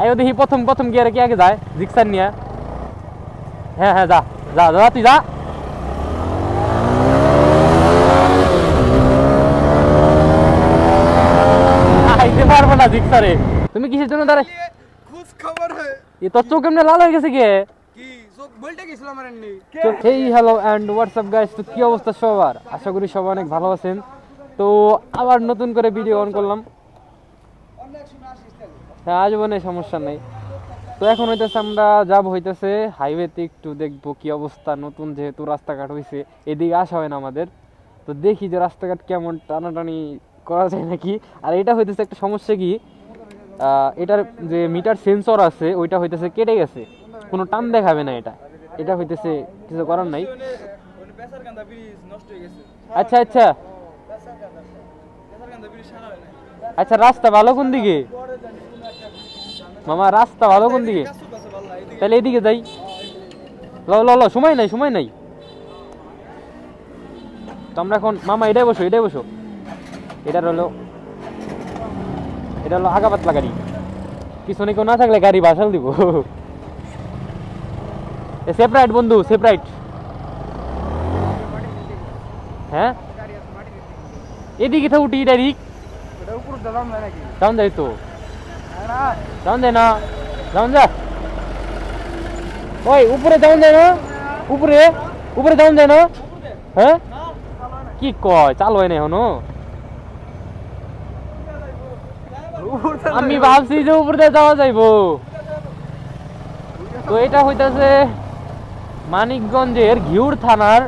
আয়ো দেখি প্রথম প্রথম গিয়ারে কে আগে যায় জিক্সার নিয়ে। হ্যাঁ হ্যাঁ যা যা যা তুই যা। আইতে পারবো না জিক্সারে। তুমি কিসের জন্য দাঁড়াই? খোঁজ খবর হয় এ তোর চোখ এমনি লাল হয়ে গেছে কে? কি চোখ বলতে গেছিল আমার এমনি। Hey hello and WhatsApp guys, তো কি অবস্থা সবার? আশা করি সবাই অনেক ভালো আছেন। তো আবার নতুন করে ভিডিও অন করলাম। হ্যাঁ আসবো না, সমস্যা নেই। তো এখন হইতেছে আমরা যাব হইতেছে হাইওয়েতে, একটু দেখবো কি অবস্থা। নতুন যেহেতু রাস্তাঘাট হয়েছে, এদিকে আসা হয় না আমাদের, তো দেখি যে রাস্তাঘাট কেমন টানাটানি করা যায় নাকি। আর এটা হইতেছে একটা সমস্যা কি, এটার যে মিটার সেন্সর আছে ওইটা হইতেছে কেটে গেছে, কোনো টান দেখাবে না। এটা হইতেছে কিছু করার নাই। আচ্ছা আচ্ছা আচ্ছা, রাস্তা ভালো কোন দিকে মামা? রাস্তা ভালো কোন দিকে? তাহলে এদিকে যাই। ল ল ল, সময় নাই সময় নাই। তো আমরা এখন মামা এটাই বসো এটাই বসো। এটা হলো আগা পাতলা গাড়ি, পিছনে কেউ না থাকলে গাড়ি বাসাল দিব। সেপারেট বন্ধু সেপারেট। হ্যাঁ এদিকে তো উঠি ডাইরেক্ট যাওন যায় তো, যাওন যায় না, যাওন যা। ওই উপরে যাওন যায় না, উপরে উপরে যাওন যায় না। হ্যাঁ কি কয়, চালু হয় না এখনো? আমি ভাবছি যে উপরে যাওয়া যাইবো। তো এটা হইতাছে মানিকগঞ্জের ঘিউর থানার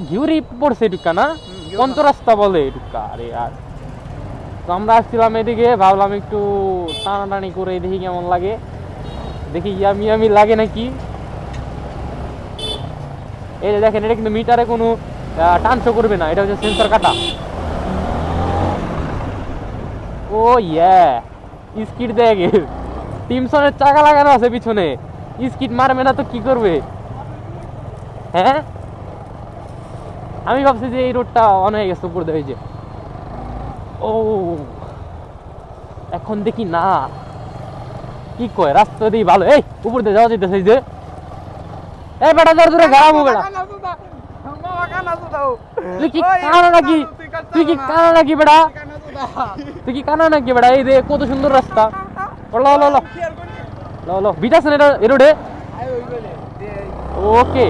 ঘিউরি পড়ছে ঢুকা না, পঞ্চরাস্তা বলে ঢুকা। আরে আর তো আমরা আসছিলাম এদিকে, ভাবলাম একটু টানাটানি করে দেখি কেমন লাগে, দেখি ইয়ামি ইয়ামি লাগে নাকি। এই যে দেখেন, এটা কিন্তু মিটারে কোনো টানশো করবে না, এটা হচ্ছে সেন্সর কাটা। ও ইয়া স্কিড দেখে টিমসনের চাকা লাগানো আছে পিছনে, স্কিড মারবে না তো কি করবে? হ্যাঁ আমি ভাবছি যে এই রোডটা অন হয়ে গেছে উপর দিয়ে। যে ও এখন দেখি না, কি কয় রাস্তা দিয়ে ভালো। এই উপর দিয়ে যাওয়া যেতেছে যে, এই বেটা জোর জোরে গাড়াবো বেটা। তুই কি কানা নাকি? তুই কি কানা নাকি বেটা? তুই কি কানা নাকি বেটা? এই দেখ কত সুন্দর রাস্তা। ল ল ল ল ল, বিট আছে না এ রোডে? ওকে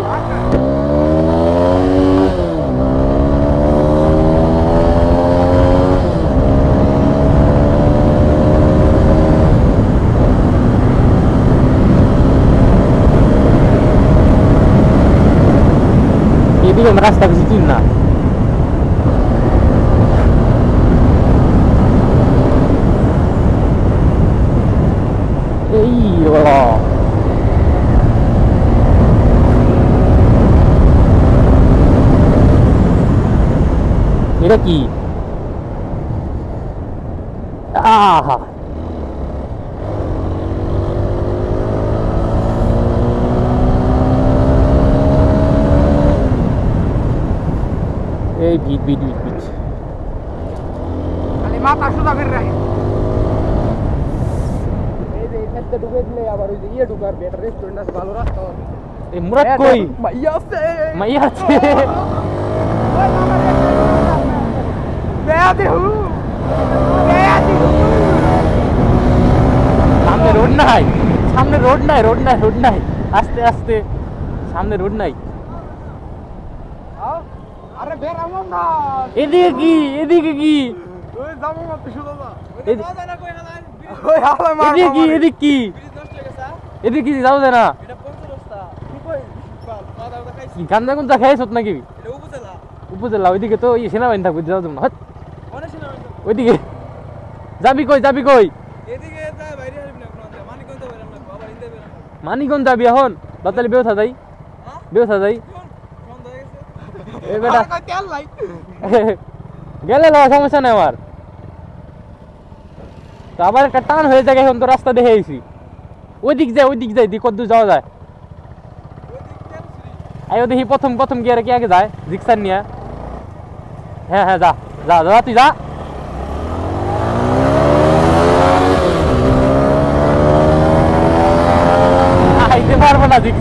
এদিকে রাস্তা বেশি চিন না। এই এটা কি? আহা এই ভিট ভিট ভিট ভিট খালি মাথা সুদা করে রাখে। এই যে এখানটা ঢুকে দিলে আবার ওই যে ইয়ে ঢুকার বেটার রেস্টুরেন্ট আছে, ভালো রাস্তা। এই মুরাদ কই? মাইয়া আছে মাইয়া আছে। সামনে রোড নাই, সামনে রোড নাই, রোড নাই, রোড নাই। আস্তে আস্তে, সামনে রোড নাই। আরে বের আমো না। এদিকে কি? এদিকে কি? ওই যাবো মত শুনো না। ওই যাও যায় না কই হালাই। ওই হালাই মার। এদিকে কি? এদিকে কি? ব্রিজ নষ্ট হয়ে গেছে। এদিকে কি যাও যায় না? এটা পঞ্চ রাস্তা। কি কই? দাদা খাইছি। কি গান্দা গুন্দা খাইছত নাকি? এটা উপজেলা। উপজেলা ওইদিকে তো এই সেনাবাহিনী থাকবে, যাও যাবো না। অনেক সেনাবাহিনী। ওইদিকে যাবি কই? যাবি কই? এদিকে যায় বাইরে হারবি না কোন মানিকগঞ্জ বাইরে না, বাবা ইন্দে বাইরে না। মানিকগঞ্জ যাবি এখন? বাতালি বেউথা যাই, বেউথা যাই। বন্ধ হয়ে গেছে। এই বেটা কই তেল লাই। গেলে না, সমস্যা নেই আমার। তো আবার একটা টান হয়ে যায়, এখন তো রাস্তা দেখে আইছি। ওইদিক যাই দি কত যাওয়া যায়। আয়ো দেখি প্রথম প্রথম গিয়ারে কে আগে যায় জিক্সার নিয়ে। হ্যাঁ হ্যাঁ যা যা যা তুই যা।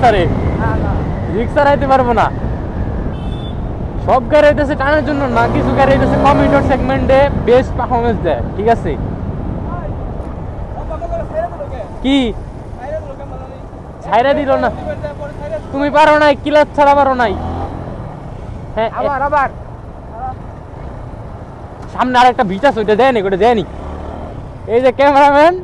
রিক্সারে, না না রিক্সা রাইতে পারবো না। সব গাড়ি হইতেছে টানার জন্য না, কিছু গাড়ি হইতেছে কমিউটার সেগমেন্টে বেস্ট পারফরমেন্স দেয়, ঠিক আছে? কি ছাইরা দিল না, তুমি পারো নাই, ক্লাচ ছাড়া পারো নাই। হ্যাঁ আবার আবার সামনে আর একটা ভিটাস, ওইটা দেয়নি, ওইটা দেয়নি। এই যে ক্যামেরাম্যান,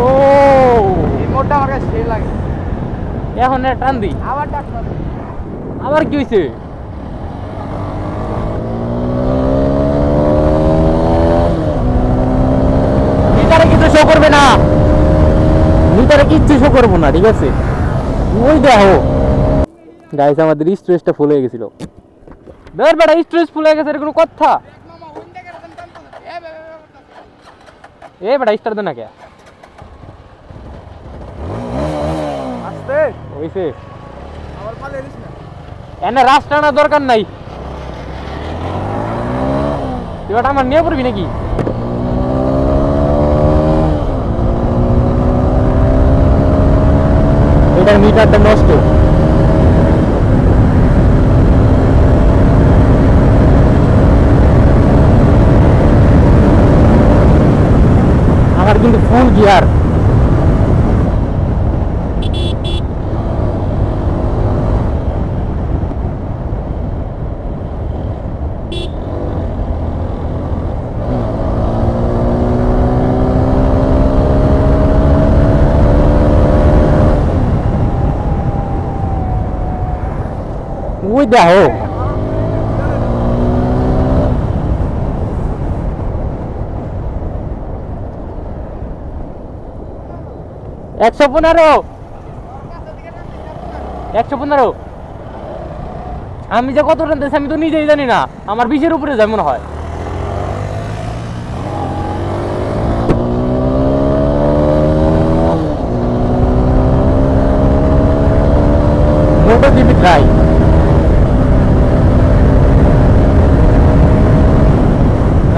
ও এই মোড়টা আমার কাছে সেই লাগে। এখন এর টান দি, আবার ডাক্তার আবার কি হয়েছে? মিটারে কিছু শো করবে না, মিটারে কিচ্ছু শো করবো না, ঠিক আছে? ওই দেখো গাইস, আমাদের স্ট্রেসটা ফুল হয়ে গেছিল। ধর বেটা, স্ট্রেস ফুল হয়ে গেছে, এর কোনো কথা? এ বেটা স্টার দে না কে? আস্তে হইছে, আবার পালে দিস না। এনে রাস্তা টানার দরকার নাই। তুই বেটা আমার নিয়ে পড়বি নাকি? এটার মিটারটা নষ্ট। আমার কিন্তু ফুল গিয়ার। ওই দেখো একশো 15 আমি যে কত টানতেছি আমি তো নিজেই জানি না, আমার 20-এর উপরে যায় মনে হয়। MotoGP try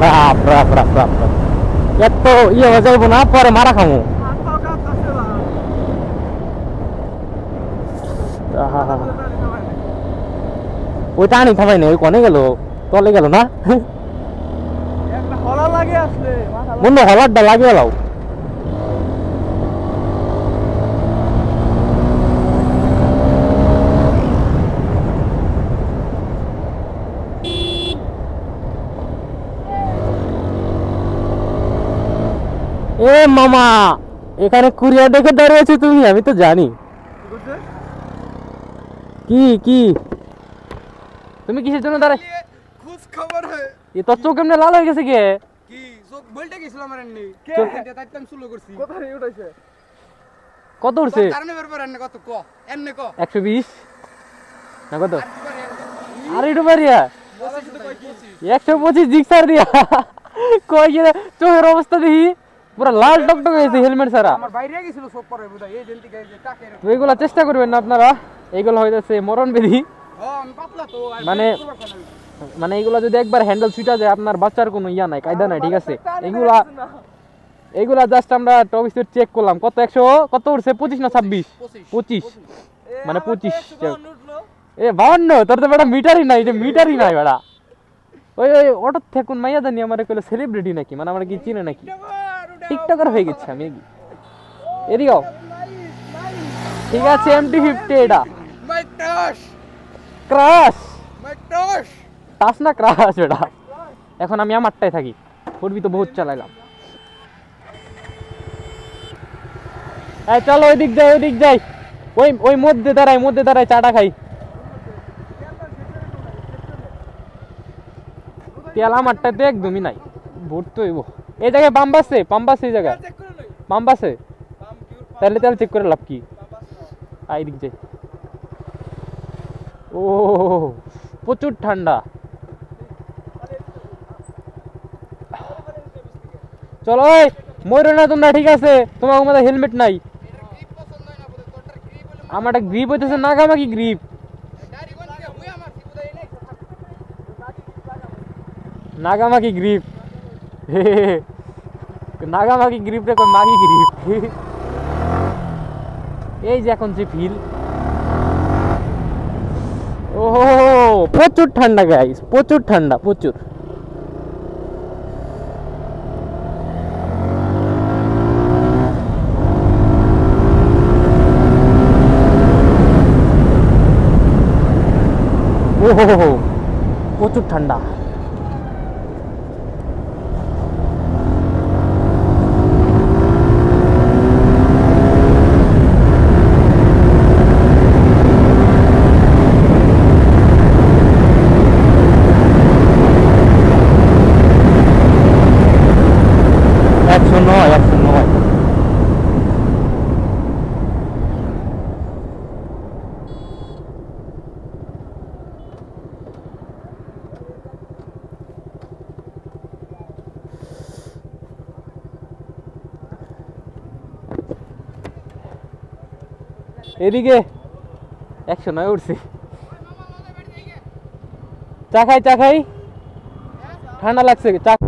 wrap wrap wrap wrap wrap, এত ইয়ে হয়ে যাইব না, পরে মারা খামো। ওই টানি থামাই না, ওই কনে গেল, তলে গেল না? একটা হলা লাগে আসলে মাথা বন্ধু হলারটা লাগে গেল। এ মামা, এখানে কুরিয়ার দেখে দাঁড়িয়েছো তুমি, আমি তো জানি। কি কি তুমি কিসের জন্য দাঁড়াই? খোঁজ খবর হয় এ তোর চোখ এমনি লাল হয়ে গেছে কে? কি চোখ বলতে গেছিলাম আর এমনি চোখ- তাইতাম শুরু করছি কোথায় উঠাইছে কত উঠছে? কারণে বের এনে কত ক এনে ক 120 না কত? আর একটু বাড়িয়া 125 জিক্সার দিয়া কই গিয়ে চোখের অবস্থা দেখি পুরো লাল টকটক হয়েছে হেলমেট ছাড়া। আমার বাইরে গেছিল সব পরে বুঝা এই জেন্টি গায়ে যে টাকে তো এগুলা চেষ্টা করবেন না আপনারা, এইগুলো হইতেছে মরণ বিধি। আমি পাতলা তো আর মানে- মানে এইগুলা যদি একবার হ্যান্ডেল ছুটা যায় আপনার বাচ্চার কোনো ইয়া নাই, কায়দা নাই, ঠিক আছে? এইগুলা জাস্ট আমরা টপ স্পিড চেক করলাম, কত 100 কত উঠছে? 25 না 26? 25 মানে 25। এ 52, তোর তো বেটা মিটারই নাই, যে মিটারই নাই বেটা। ওই ওই অটো থেকে মাইয়া জানি আমার কইলো সেলিব্রিটি নাকি, মানে আমার কি চিনে নাকি, টিকটকার হয়ে গেছে আমি কি? এদিকেও ঠিক আছে, MT-50 এটা মাই টস ক্রাশ, মাই টস টাস না ক্রাশ এটা। এখন আমি আমারটাই থাকি, ফুটবি তো বহুত চালাইলাম। এই চলো ওই দিক যাই, ওই দিক যাই, ওই ওই মধ্যে দাঁড়াই চাটা খাই। তেল আমারটাই তো একদমই নাই, ভর্তি হইব। এই জায়গায় পাম্প আছে এই জায়গায় পাম্প আছে, তাহলে তেল চেক করে লাভ কি? এই দিক যাই। ও প্রচুর ঠান্ডা। চলো এই মরো না তোমরা, ঠিক আছে? তোমার মধ্যে হেলমেট নাই, আমার একটা গ্রিপ হইতেছে নাগামাকি গ্রিপ। নাগামাকি গ্রিপ নাগামাকি গ্রিপ রে মাগি গ্রিপ এই যে এখন যে ফিল ওহো প্রচুর ঠান্ডা গাইস প্রচুর ঠান্ডা প্রচুর ওহো প্রচুর ঠান্ডা এদিকে 109 উঠছি চা খাই ঠান্ডা লাগছে চা